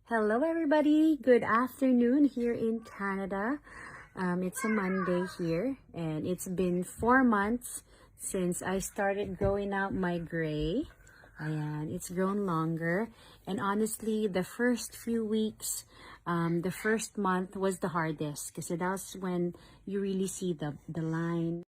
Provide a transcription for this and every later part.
Hello everybody, good afternoon here in Canada. It's a Monday here and it's been 4 months since I started growing out my gray. Ayan, it's grown longer, and honestly the first few weeks, the first month was the hardest because that's when you really see the line.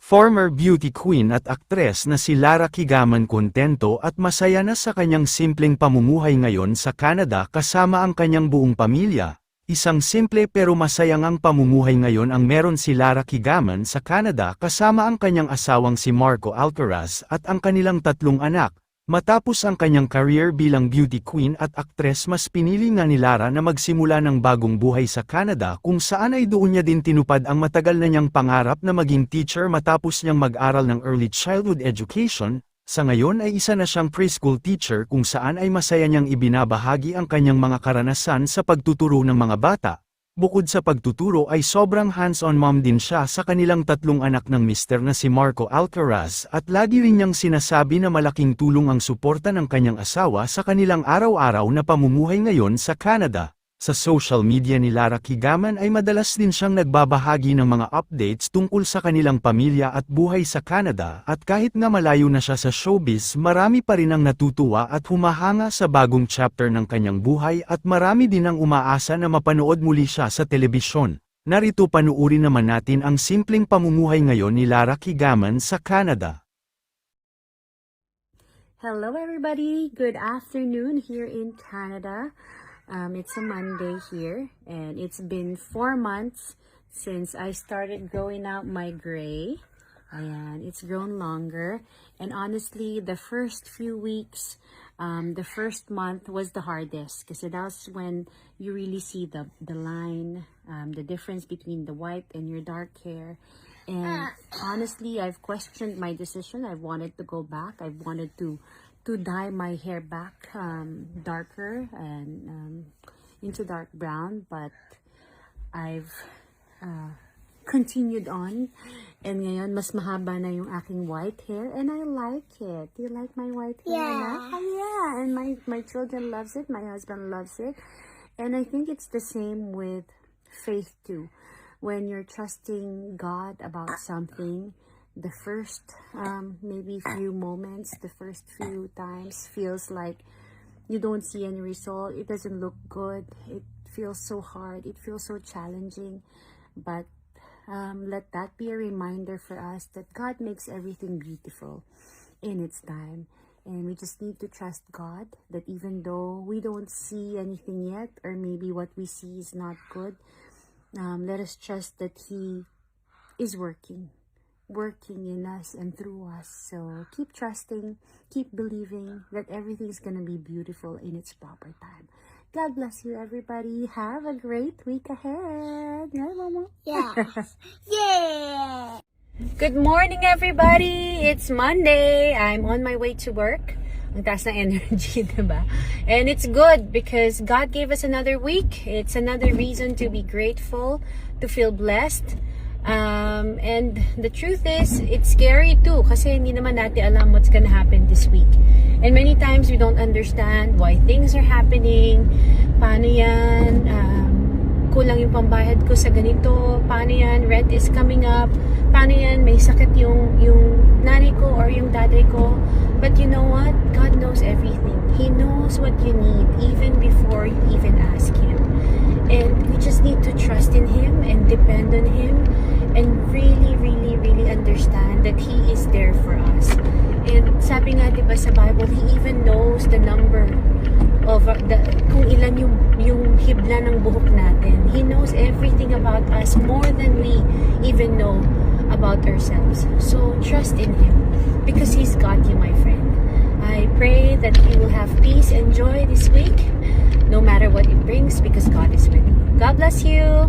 Former beauty queen at aktres na si Lara Kigaman kontento at masaya na sa kanyang simpleng pamumuhay ngayon sa Canada kasama ang kanyang buong pamilya. Isang simple pero masayang ang pamumuhay ngayon ang meron si Lara Kigaman sa Canada kasama ang kanyang asawang si Marco Alcaraz at ang kanilang 3 anak. Matapos ang kanyang career bilang beauty queen at aktres, mas pinili nga ni Lara na magsimula ng bagong buhay sa Canada kung saan ay doon niya din tinupad ang matagal na niyang pangarap na maging teacher matapos niyang mag-aral ng early childhood education. Sa ngayon ay isa na siyang preschool teacher kung saan ay masaya niyang ibinabahagi ang kanyang mga karanasan sa pagtuturo ng mga bata. Bukod sa pagtuturo ay sobrang hands-on mom din siya sa kanilang 3 anak ng mister na si Marco Alcaraz, at lagi rin niyang sinasabi na malaking tulong ang suporta ng kanyang asawa sa kanilang araw-araw na pamumuhay ngayon sa Canada. Sa social media ni Lara Kigaman ay madalas din siyang nagbabahagi ng mga updates tungkol sa kanilang pamilya at buhay sa Canada, at kahit nga malayo na siya sa showbiz, marami pa rin ang natutuwa at humahanga sa bagong chapter ng kanyang buhay, at marami din ang umaasa na mapanood muli siya sa telebisyon. Narito panuuri naman natin ang simpleng pamumuhay ngayon ni Lara Kigaman sa Canada. Hello everybody, good afternoon here in Canada. It's a Monday here and it's been 4 months since I started growing out my gray. Ayan, it's grown longer, and honestly the first few weeks, the first month was the hardest because that's when you really see the line, the difference between the white and your dark hair. And honestly, I've questioned my decision. I've wanted to go back. I've wanted to dye my hair back darker and into dark brown, but I've continued on, and ngayon mas mahaba na yung aking white hair and I like it. Do you like my white hair? Yeah. Oh, yeah, and my children loves it, my husband loves it, and I think it's the same with faith too. When you're trusting God about something, the first maybe few moments, the first few times feels like you don't see any result. It doesn't look good. It feels so hard. It feels so challenging. But let that be a reminder for us that God makes everything beautiful in its time. And we just need to trust God that even though we don't see anything yet, or maybe what we see is not good, let us trust that He is working in us and through us. So keep trusting, keep believing that everything's gonna be beautiful in its proper time. God bless you everybody. Have a great week ahead. Yeah, Mama? Yeah. Yeah. Good morning everybody. It's Monday. I'm on my way to work. Ang taas ng energy, diba? And it's good because God gave us another week. It's another reason to be grateful, to feel blessed. And the truth is, it's scary too kasi hindi naman natin alam what's gonna happen this week. And many times we don't understand why things are happening. Paano yan? Kulang yung pambayad ko sa ganito. Paano yan? Rent is coming up. Paano yan? May sakit yung nanay ko or yung daday ko. But you know what? God knows everything. He knows what you need even before you even ask Him. And we just need to trust in Him and depend on Him and really, really, really understand that He is there for us. And sabi nga diba sa Bible, He even knows the number of kung ilan yung hibla ng buhok natin. He knows everything about us more than we even know about ourselves. So trust in Him because He's got you, my friend. I pray that you will have peace and joy this week, no matter what it brings, because God is with you. God bless you.